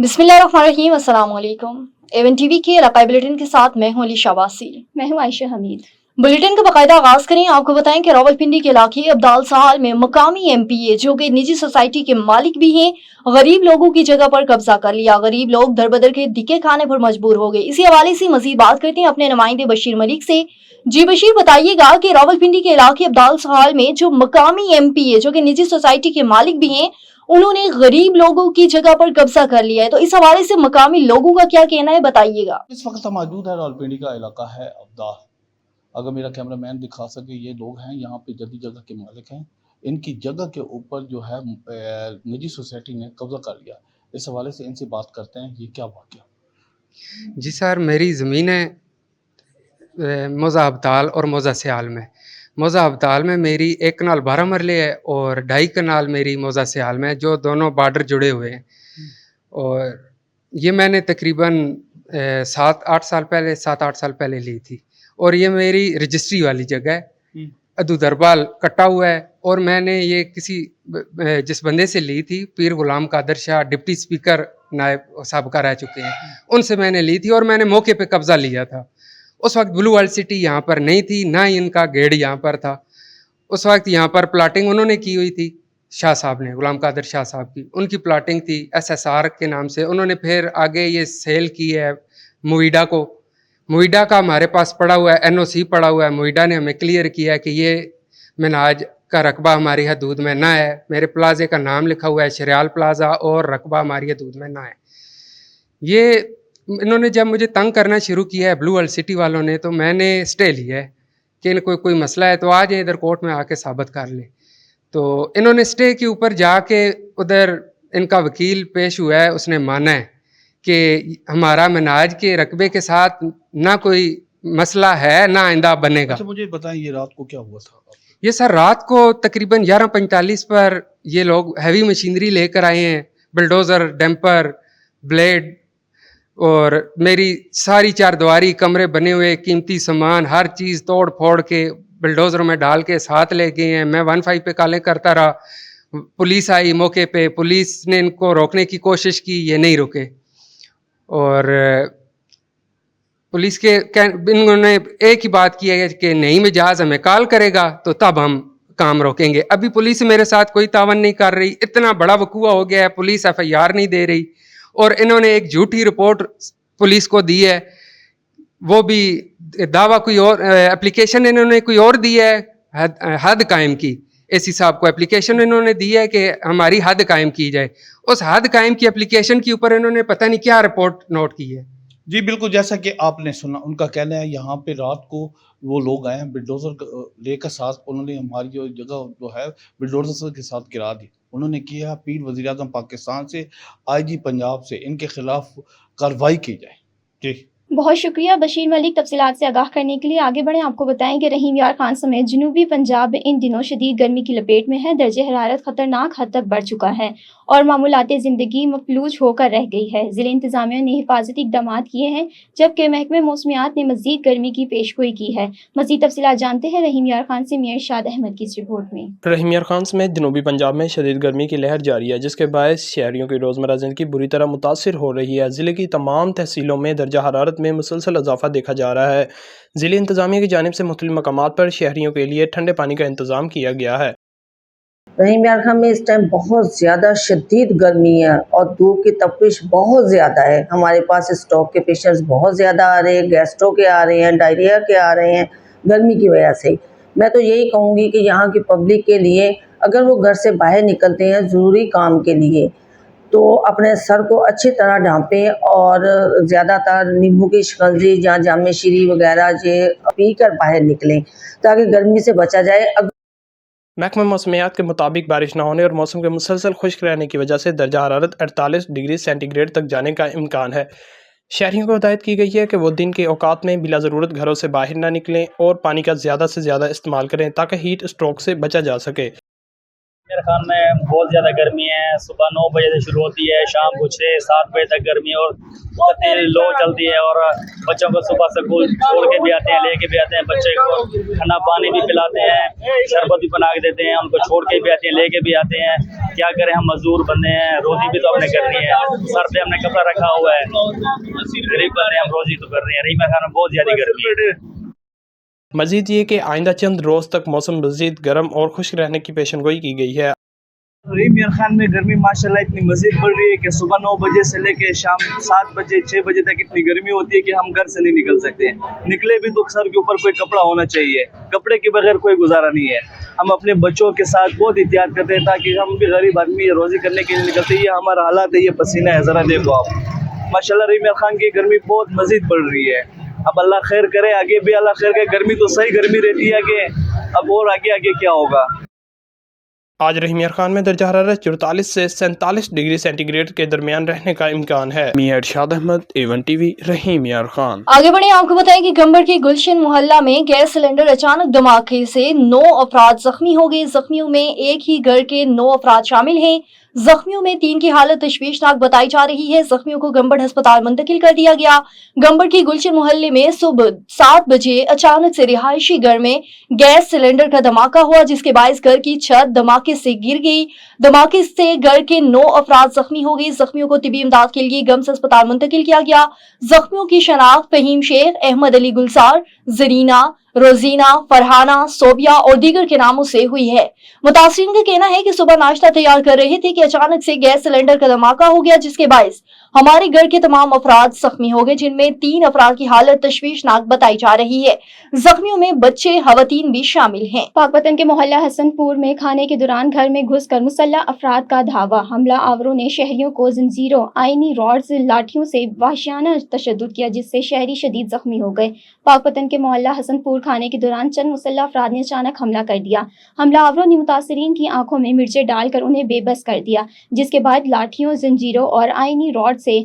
बिस्मिल्लाहिर्रहमानिर्रहीम, अस्सलाम वालेकुम। एवन टीवी के इलाकाई बुलेटिन के साथ मैं हूं अली शाबासी। मैं हूं आयशा हमीद। बुलेटिन का बाकायदा आगाज करें। आपको बताएं कि रावलपिंडी के इलाके अब्दाल साल में मकामी एमपीए जो कि निजी सोसाइटी के मालिक भी हैं, गरीब लोगों की जगह पर कब्जा कर लिया। गरीब लोग दर बदर के दिक्के खाने पर मजबूर हो गए। इसी हवाले से मजीद बात करते हैं अपने नुमाइंदे बशीर मलिक से। जी बशीर, बताइएगा कि रावलपिंडी के इलाके अब्दाल साल में जो मकामी एमपीए जो कि निजी सोसाइटी के मालिक भी हैं, उन्होंने गरीब लोगों की जगह पर कब्जा कर लिया है, तो इस हवाले से मकामी लोगों का क्या कहना है, बताइएगा। इस वक्त हम मौजूद है रावलपिंडी का इलाका है अब्दाल। अगर मेरा कैमरामैन दिखा सके, ये लोग हैं यहाँ पे जदी जगह के मालिक हैं। इनकी जगह के ऊपर जो है निजी सोसाइटी ने कब्जा कर लिया। इस हवाले से इनसे बात करते हैं, ये क्या वाक़या। जी सर, मेरी ज़मीन है मौज़ा अब्दाल और मौज़ा सियाल में। मौज़ा अब्दाल में मेरी 1 कनाल 12 मरले है और 2.5 कनाल मेरी मौज़ा सियाल में है, जो दोनों बॉर्डर जुड़े हुए हैं। और ये मैंने तकरीबन 7-8 साल पहले ली थी और ये मेरी रजिस्ट्री वाली जगह है। अदू दरबाल कटा हुआ है और मैंने ये किसी जिस बंदे से ली थी, पीर गुलाम कादर शाह, डिप्टी स्पीकर नायब साबका रह चुके हैं, उनसे मैंने ली थी और मैंने मौके पे कब्ज़ा लिया था। उस वक्त ब्लू वर्ल्ड सिटी यहाँ पर नहीं थी, ना ही इनका गेट यहाँ पर था। उस वक्त यहाँ पर प्लाटिंग उन्होंने की हुई थी, शाह साहब ने, गुलाम कादर शाह साहब की, उनकी प्लाटिंग थी SSR के नाम से। उन्होंने फिर आगे ये सेल की है मुविडा को। मुविडा का हमारे पास पड़ा हुआ है, NOC पड़ा हुआ है। मुविडा ने हमें क्लियर किया है कि ये मिनाज का रकबा हमारी हदूद में ना है। मेरे प्लाजे का नाम लिखा हुआ है शरियाल प्लाजा और रकबा हमारी हदूद में ना है। ये इन्होंने जब मुझे तंग करना शुरू किया है ब्लू वर्ल्ड सिटी वालों ने, तो मैंने स्टे लिया है कि इनको कोई मसला है तो आ जाए इधर कोर्ट में आके साबित कर लें। तो इन्होंने स्टे के ऊपर जाके उधर इनका वकील पेश हुआ है, उसने माना है कि हमारा मिनाज के रकबे के साथ ना कोई मसला है, ना आइंदा बनेगा। अच्छा, मुझे बताएं ये रात को क्या हुआ था। ये सर रात को तकरीबन 11:45 पर ये लोग हैवी मशीनरी लेकर आए हैं, बुलडोज़र, डैम्पर, ब्लेड और मेरी सारी 4 दीवारी कमरे बने हुए, कीमती सामान हर चीज़ तोड़ फोड़ के बुलडोज़र में डाल के साथ ले गए हैं। मैं 15 पे कॉलें करता रहा, पुलिस आई मौके पे, पुलिस ने इनको रोकने की कोशिश की, ये नहीं रुके। और पुलिस के इन्होंने एक ही बात की है कि नहीं मिजाज हमें कॉल करेगा तो तब हम काम रोकेंगे। अभी पुलिस मेरे साथ कोई तावन नहीं कर रही। इतना बड़ा वकूआ हो गया है, पुलिस FIR नहीं दे रही और इन्होंने एक झूठी रिपोर्ट पुलिस को दी है। वो भी दावा कोई और, एप्लीकेशन इन्होंने कोई और दी है, हद कायम की। AC साहब को एप्लीकेशन इन्होंने दी है कि हमारी हद कायम की जाए। उस हद कायम की एप्लीकेशन के ऊपर इन्होंने पता नहीं क्या रिपोर्ट नोट की है। जी बिल्कुल, जैसा कि आपने सुना, उनका कहना है यहाँ पे रात को वो लोग आए हैं बुलडोज़र लेकर साथ, उन्होंने हमारी जो जगह जो है बुलडोज़र के साथ गिरा दी। उन्होंने किया अपील वज़ीर आज़म पाकिस्तान से, IG पंजाब से इनके खिलाफ कार्रवाई की जाए। जी बहुत शुक्रिया बशीर मलिक तफसीलात से आगाह करने के लिए। आगे बढ़ें, आपको बताएं कि रहीम यार खान समेत जनूबी पंजाब में इन दिनों शदीद गर्मी की लपेट में है। दर्जे हरारत खतरनाक हद तक बढ़ चुका है और मामूलाते ज़िंदगी मफलूज होकर रह गई है। ज़िले इंतज़ामिया ने हिफाजती इक़दाम किए हैं, जबकि महकमे मौसमियात ने मज़ीद गर्मी की पेशगोई की है। मज़ीद तफसीलात जानते हैं रहीम यार खान से मियां इरशाद अहमद की इस रिपोर्ट में। रहीम यार खान समेत जनूबी पंजाब में शदीद गर्मी की लहर जारी है, जिसके बायस शहरियों की रोज़मर्रा ज़िंदगी बुरी तरह मुतासिर हो रही है। ज़िले की तमाम तहसीलों में दर्जा हरारत में मुसलसल इजाफा देखा जा रहा है। ज़िले इंतज़ामिया की जानिब से मुख्तलिफ मकामात पर शहरियों के लिए ठंडे पानी का इंतज़ाम किया गया है। रहीम यार खान में इस टाइम बहुत ज़्यादा शदीद गर्मी है और धूप की तपिश बहुत ज़्यादा है। हमारे पास स्ट्रोक के पेशेंट्स बहुत ज़्यादा आ रहे हैं, गैस्ट्रो के आ रहे हैं, डायरिया के आ रहे हैं, गर्मी की वजह से। मैं तो यही कहूँगी कि यहाँ की पब्लिक के लिए, अगर वो घर से बाहर निकलते हैं ज़रूरी काम के लिए, तो अपने सर को अच्छी तरह ढांपें और ज़्यादातर नींबू की शिकंजी या जामे शीरी वगैरह ये पी कर बाहर निकलें ताकि गर्मी से बचा जाए। महकमा मौसमियात के मुताबिक बारिश न होने और मौसम के मुसलसल खुश्क रहने की वजह से दर्जा हरारत 48 डिग्री सेंटीग्रेड तक जाने का इम्कान है। शहरियों को हिदायत की गई है कि वो दिन के औकात में बिला ज़रूरत घरों से बाहर ना निकलें और पानी का ज़्यादा से ज़्यादा इस्तेमाल करें ताकि हीट स्ट्रोक से बचा जा सके। मेरे खान में बहुत ज़्यादा गर्मी है। सुबह 9 बजे से शुरू होती है, शाम को 6-7 बजे तक गर्मी और तेज लो चलती है। और बच्चों को सुबह स्कूल छोड़ के भी आते हैं, लेके भी आते हैं। बच्चे को ठंडा पानी भी पिलाते हैं, शरबत भी बना के देते हैं। उनको छोड़ के भी आते हैं, लेके भी आते हैं। क्या करें, हम मजदूर बंदे हैं, रोजी भी तो हमने करनी है। सर पे हमने कपड़ा रखा हुआ है, गरीब बंदे हम रोजी तो कर रहे हैं। रहीम खान में बहुत ज़्यादा गर्मी है। मजीद ये कि आइंदा चंद रोज़ तक मौसम मजीद गर्म और खुश्क रहने की पेशनगोई की गई है। रहीम खान में गर्मी माशाल्लाह इतनी मज़ीद बढ़ रही है कि सुबह 9 बजे से लेके शाम 7 बजे 6 बजे तक इतनी गर्मी होती है कि हम घर से नहीं निकल सकते। निकले भी तो सर के ऊपर कोई कपड़ा होना चाहिए, कपड़े के बगैर कोई गुजारा नहीं है। हम अपने बच्चों के साथ बहुत एहतियात करते हैं ताकि हम भी गरीब आदमी रोज़ी करने के लिए निकलते हैं। ये हमारा हालात है, ये पसीना है, ज़रा देखो आप। माशाल्लाह रहीम खान की गर्मी बहुत मज़ीद बढ़ रही है। अब अल्लाह खैर करे, आगे भी अल्लाह खैर करे। गर्मी तो सही गर्मी रहती है कि अब और आगे आगे क्या होगा। आज रहीम खान में दर्जा हरारत 44 से 47 डिग्री सेंटीग्रेड के दरमियान रहने का इम्कान है। मियां इरशाद अहमद, A1 TV, रहीम खान। आगे बढ़े, आपको बताएं कि गंबर के गुलशन मोहल्ला में गैस सिलेंडर अचानक धमाके से 9 अफराद जख्मी हो गए। जख्मियों में एक ही घर के 9 अफराद शामिल हैं। जख्मियों में 3 की हालत तशवीशनाक बताई जा रही है। जख्मियों को गंबड़ अस्पताल मुंतकिल कर दिया गया। गंबड़ के गुलशन मोहल्ले में सुबह 7 बजे अचानक से रिहायशी घर में गैस सिलेंडर का धमाका हुआ, जिसके बायस घर की छत धमाके से गिर गई। धमाके से घर के 9 अफराद जख्मी हो गए। जख्मियों को तिबी इमदाद के लिए गम्स अस्पताल मुंतकिल किया गया। जख्मियों की शनाख्त फहीम शेख, अहमद अली गुलजार, जरीना, रोजीना, फरहाना, सोबिया और दीगर के नामों से हुई है। मुतासिरीन का कहना है कि सुबह नाश्ता तैयार कर रहे थे कि अचानक से गैस सिलेंडर का धमाका हो गया, जिसके बायस हमारे घर के तमाम अफराद जख्मी हो गए, जिनमें 3 अफराद की हालत तशवीशनाक बताई जा रही है। जख्मियों में बच्चे, खवातीन भी शामिल हैं। पाकपतन के मोहल्ला हसनपुर में खाने के दौरान घर में घुसकर मुसल्लह अफराद का धावा। हमला आवरों ने शहरियों को जंजीरों, आईनी रॉड्स, लाठियों से वहशियाना तशद्दुद किया, जिससे शहरी शदीद जख्मी हो गए। पाकपतन के मोहल्ला हसनपुर खाने के दौरान चंद मुसल्लह अफराद ने अचानक हमला कर दिया। हमला आवरों ने मुतासिरीन की आंखों में मिर्चें डालकर उन्हें बेबस कर दिया, जिसके बाद लाठियों, जंजीरों और आईनी रॉड से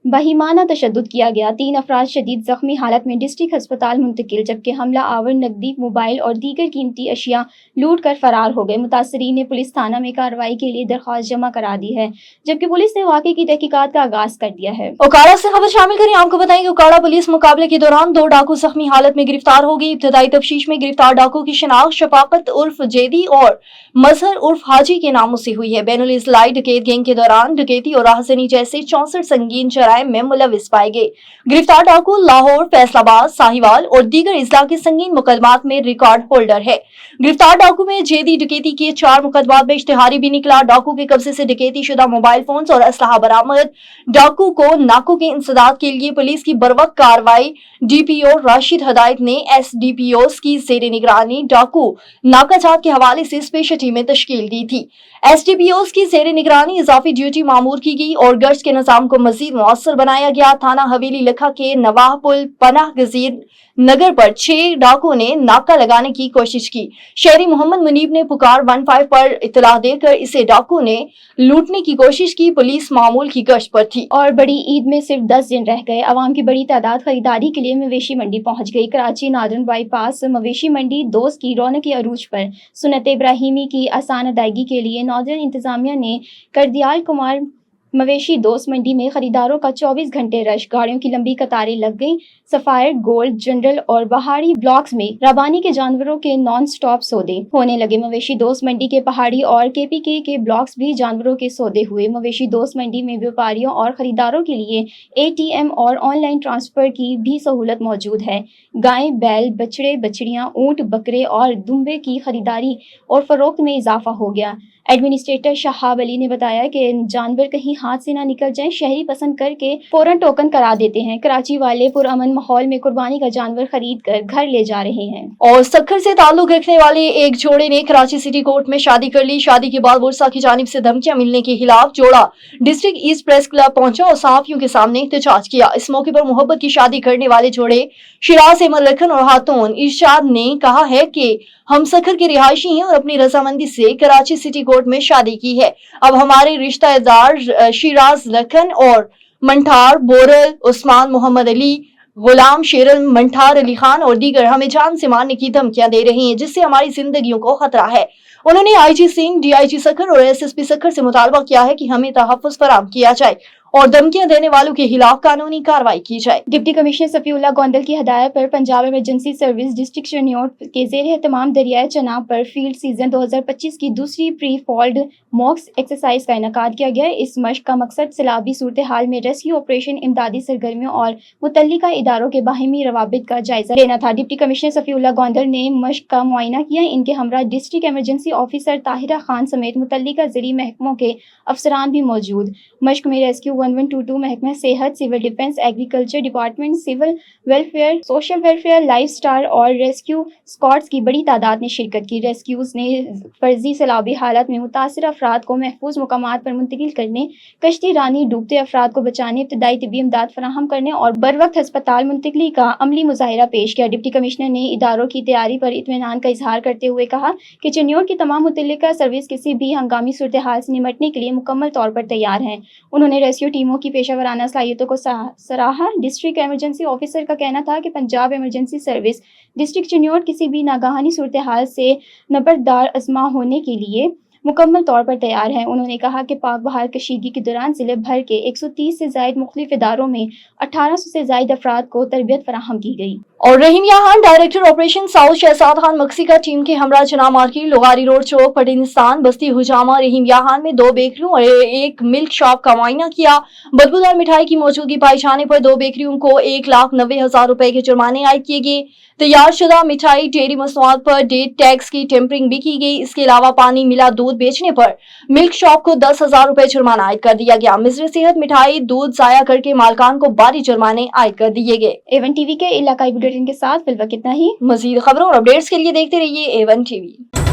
बहीमाना तशद्दुद किया गया। 3 अफराद शदीद जख्मी हालत में डिस्ट्रिक्ट अस्पताल मुंतकिल, जबकि हमला आवर नकदी, मोबाइल और दीगर कीमती अशिया लूट कर फरार हो गए। मुतासरीन ने पुलिस थाना में कार्रवाई के लिए दरख्वास्त जमा करा दी है, जबकि पुलिस ने वाक़े की तहकीकात का आगाज कर दिया है। उकाड़ा से खबर शामिल करें, आपको बताएं कि उकाड़ा पुलिस मुकाबले के दौरान 2 डाकू जख्मी हालत में गिरफ्तार हो गई। इब्तदाई तफ्तीश में गिरफ्तार डाकू की शनाख्त शफाकत उर्फ जेदी और मजहर उर्फ हाजी के नामों से हुई है। बैनुल इस्लाई डकैत गैंग के दौरान डकैती और राहजनी जैसे 64 संगीन जराइम में मुलविस पाए गए। गिरफ्तार डाकू लाहौर, फैसलाबाद, साहिवाल और दीगर इजला के संगीन मुकदमात में रिकॉर्ड होल्डर है। गिरफ्तार डाकू में जेदी डकैती के 4 मुकदमात में इश्तिहारी भी निकला। डाकू के कब्जे से डकैती शुदा मोबाइल फोन और असलहा बरामद। डाकू को नाकों के इंसदाद के लिए पुलिस की बरवक्त कार्रवाई DPO राशिद हदायत ने SDPOs की जेर निगरानी डाकू नाकाजात के हवाले से स्पेशल टीमें तश्कील दी थी। SDPOs की जेर निगरानी इजाफी ड्यूटी मामूर की गई और गश्त के निजाम को मजीद मुअस्सर बनाया गया। थाना हवेली लखा के नवाहपुल पनाह गजीर नगर पर 6 डाकुओं ने नाका लगाने की कोशिश की। शहरी मोहम्मद मुनीब ने पुकार 15 पर इतला देकर इसे डाकुओं ने लूटने की कोशिश की। पुलिस मामूल की गश्त पर थी। और बड़ी ईद में सिर्फ 10 दिन रह गए। अवाम की बड़ी तादाद खरीदारी के लिए मवेशी मंडी पहुंच गई। कराची नादरन बाईपास मवेशी मंडी दोस्त की रौनक के अरूज पर सुन्नत इब्राहिमी की आसान अदायगी के लिए नादरन इंतजामिया ने करदियाल कुमार मवेशी दोस्त मंडी में खरीदारों का 24 घंटे रश। गाड़ियों की लंबी कतारें लग गईं। सफायर, गोल्ड, जनरल और बहारी ब्लॉक्स में रबानी के जानवरों के नॉन स्टॉप सौदे होने लगे। मवेशी दोस्त मंडी के पहाड़ी और KPK के ब्लॉक्स भी जानवरों के सौदे हुए। मवेशी दोस्त मंडी में व्यापारियों और खरीदारों के लिए ATM और ऑनलाइन ट्रांसफर की भी सहूलत मौजूद है। गाय, बैल, बछड़े, बछड़ियां, ऊंट, बकरे और दुम्बे की खरीदारी और फरोख्त में इजाफा हो गया। एडमिनिस्ट्रेटर शहाब अली ने बताया कि जानवर कहीं हाथ से ना निकल जाएं, शहरी पसंद करके फौरन टोकन करा देते हैं। कराची वाले पुरअमन माहौल में कुर्बानी का जानवर खरीद कर घर ले जा रहे हैं। और सक्खर से ताल्लुक रखने वाले एक जोड़े ने कराची सिटी कोर्ट में शादी कर ली। शादी के बाद बुरसा की जानिब से धमकियां मिलने के खिलाफ जोड़ा डिस्ट्रिक्ट ईस्ट प्रेस क्लब पहुंचा और सहाफियों के सामने एहतजाज किया। इस मौके पर मोहब्बत की शादी करने वाले जोड़े शिराज अहमद लखन और खातून इरशाद ने कहा है कि हम सक्खर के रिहायशी हैं और अपनी रजामंदी से कराची सिटी कोर्ट में शादी की है। अब हमारे रिश्तेदार शिराज लखन और मंठार, बोरल, उस्मान मोहम्मद अली, गुलाम शेरल मंठार अली खान और दीगर हमें जान से मारने की धमकियां दे रहे हैं, जिससे हमारी जिंदगियों को खतरा है। उन्होंने आईजी सिंह, डीआईजी सखर और एसएसपी सखर से मुतालबा किया है कि हमें तहफ्फुज़ फराहम किया जाए और धमकियां देने वालों के खिलाफ कानूनी कार्रवाई की जाए। डिप्टी कमिश्नर सफीउल्लाह गोंदल की हदायत पर पंजाब इमरजेंसी सर्विस डिस्ट्रिक्ट शनियोट के ज़ेर एहतमाम दरियाए चनाब पर फील्ड सीजन 2025 की दूसरी प्री फॉल्ड मॉक्स एक्सरसाइज का इनेकाद किया गया। इस मश्क का मकसद सैलाबी सूरत हाल में रेस्क्यू ऑपरेशन, इमदादी सरगर्मियों और मुतल्लिका इदारों के बाहिमी रवाबित का जायजा लेना था। डिप्टी कमिश्नर सफीउल्लाह गोंदल ने मश्क का मुआयना किया। इनके हमरा district emergency officer Tahira Khan समेत मुतल्लिका ज़िली महकमों के अफसरान भी मौजूद। मश्क में रेस्क्यू 1122 महकमा सेहत, civil defence, agriculture department, civil welfare, social welfare, life star और रेस्क्यू स्क्वाड्स की बड़ी तादाद ने शिरकत की। रेस्क्यूज ने फर्जी सैलाबी हालत में मुतासिर अफराद को महफूज मुकामात पर मुंतकिल करने, कश्ती रानी डूबते अफराद को बचाने, इब्तदाई तिब्बी इमदाद फराहम करने और बर वक्त हस्पताल मुंतकली का अमली मुजाहिरा पेश किया। डिप्टी कमिश्नर ने इदारों की तैयारी पर इत्मीनान का इजहार करते हुए कहा कि चनियोट की तमाम मुतल्लिका सर्विस किसी भी हंगामी सूरत हाल से निमटने के लिए मुकम्मल तौर पर तैयार हैं। उन्होंने रेस्क्यू टीमों की पेशावराना सलाहियतों को सराहा। डिस्ट्रिक्ट इमरजेंसी ऑफिसर का कहना था कि Punjab emergency service district Chiniot किसी भी नागाहानी सूरत हाल से नबरदार अज़मा होने के लिए मुकम्मल तौर पर तैयार है। उन्होंने कहा कि पाक बहार कशीदगी के दौरान जिले भर के 130 से जायद मुख्तलिफ इदारों में 1800 से जायद अफराद को तरबियत फराहम की गई। और रहीम याहान director operation south Shahzad Khan मक्सी का टीम के हमरा जना मार्केट, लोगारी रोड चौक, पटिनिस्तान, बस्ती हुजामा, रहीम याहान में 2 बेकरियों और एक मिल्क शॉप का मुआयना किया। बदबूदार मिठाई की मौजूदगी पाए जाने पर 2 बेकरियों को 1,90,000 रुपए के जुर्माने आयद किए गए। तैयार शुदा मिठाई, डेयरी मसनूआत पर डेट टैक्स की टेम्परिंग भी की गई। इसके अलावा पानी मिला दूध बेचने पर मिल्क शॉप को 10,000 रुपए जुर्माना आयद कर दिया गया। मिस्र सेहत मिठाई दूध जाया करके मालकान को भारी जुर्माने आयद कर दिए गए। A1 टीवी के इलाकाई बुलेटिन के साथ फिलहाल इतना ही। मजीद खबरों और अपडेट्स के लिए देखते रहिए A1 टीवी।